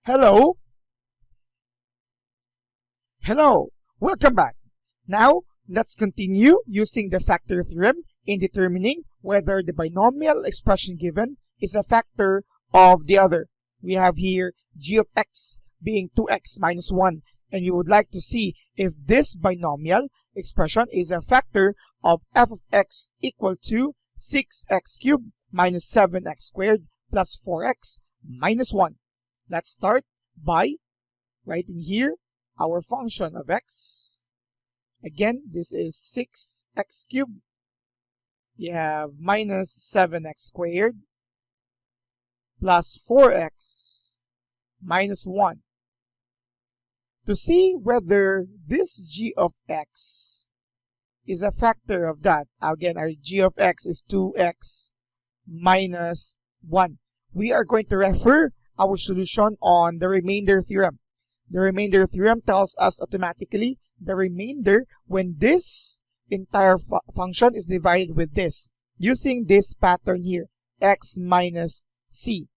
Hello? Hello, welcome back. Now, let's continue using the factor theorem in determining whether the binomial expression given is a factor of the other. We have here g of x being 2x minus 1, and you would like to see if this binomial expression is a factor of f of x equal to 6x cubed minus 7x squared plus 4x minus 1. Let's start by writing here our function of x. Again, this is 6x cubed. You have minus 7x squared plus 4x minus 1. To see whether this g of x is a factor of that, again, our g of x is 2x minus 1. We are going to refer our solution on the remainder theorem. The remainder theorem tells us automatically the remainder when this entire function is divided with this, using this pattern here, x minus c.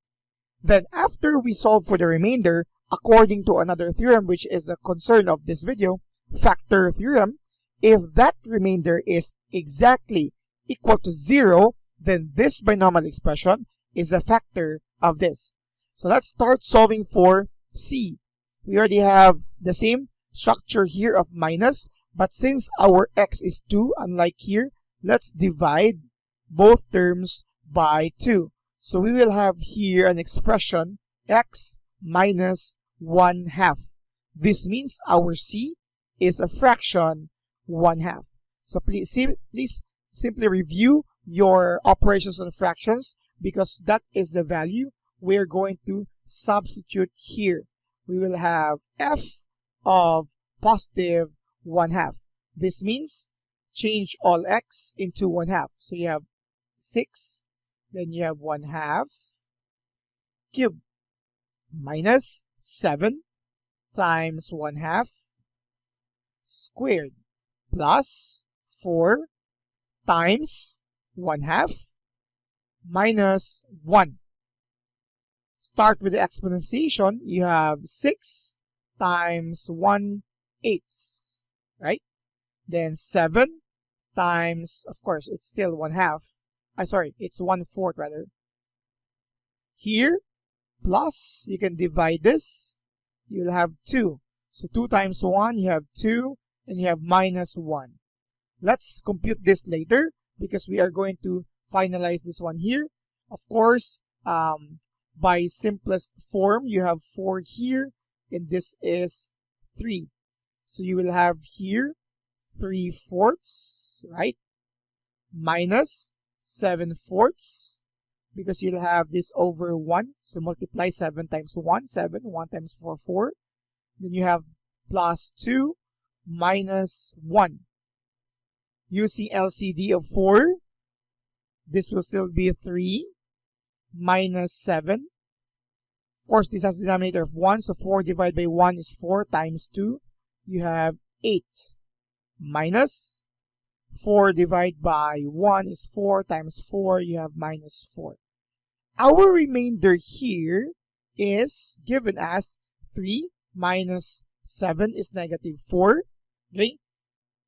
Then after we solve for the remainder, according to another theorem which is the concern of this video, factor theorem, if that remainder is exactly equal to 0, then this binomial expression is a factor of this. So let's start solving for c. We already have the same structure here of minus, but since our x is 2, unlike here, let's divide both terms by 2. So we will have here an expression x minus 1/2. This means our c is a fraction 1/2. So please simply review your operations on fractions, because that is the value we're going to substitute here. We will have f of positive 1/2. This means change all x into 1/2. So you have 6, then you have 1/2 cubed minus 7 times 1/2 squared plus 4 times 1/2 minus 1. Start with the exponentiation. You have 6 times 1/8, right? Then 7 times, of course, it's still 1/2. It's 1/4 rather. Here, plus, you can divide this. You'll have 2. So 2 times 1, you have 2, and you have minus 1. Let's compute this later, because we are going to finalize this one here. Of course, by simplest form, you have 4 here, and this is 3. So you will have here 3/4, right? Minus 7/4, because you'll have this over 1. So multiply 7 times 1, 7. 1 times 4, 4. Then you have plus 2 minus 1. Using LCD of 4, this will still be 3 minus 7. Of course, this has a denominator of 1, so 4 divided by 1 is 4 times 2. You have 8 minus 4 divided by 1 is 4 times 4. You have minus 4. Our remainder here is given as 3 minus 7 is negative 4. Okay?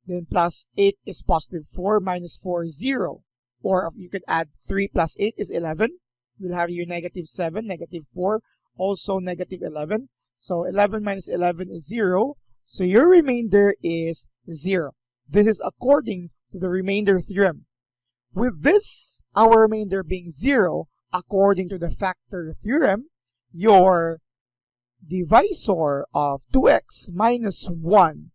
Then plus 8 is positive 4, minus 4 is 0. Or you could add 3 plus 8 is 11. We'll have your negative 7, negative 4, also negative 11. So 11 minus 11 is 0. So your remainder is 0. This is according to the remainder theorem. With this, our remainder being 0, according to the factor theorem, your divisor of 2x minus 1,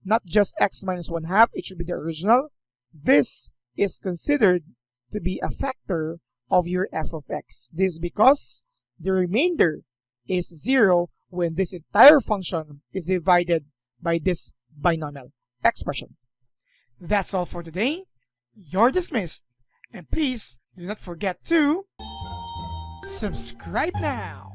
not just x minus 1/2, it should be the original. This is considered to be a factor of your f of x. This is because the remainder is 0 when this entire function is divided by this binomial expression. That's all for today. You're dismissed. And please do not forget to subscribe now.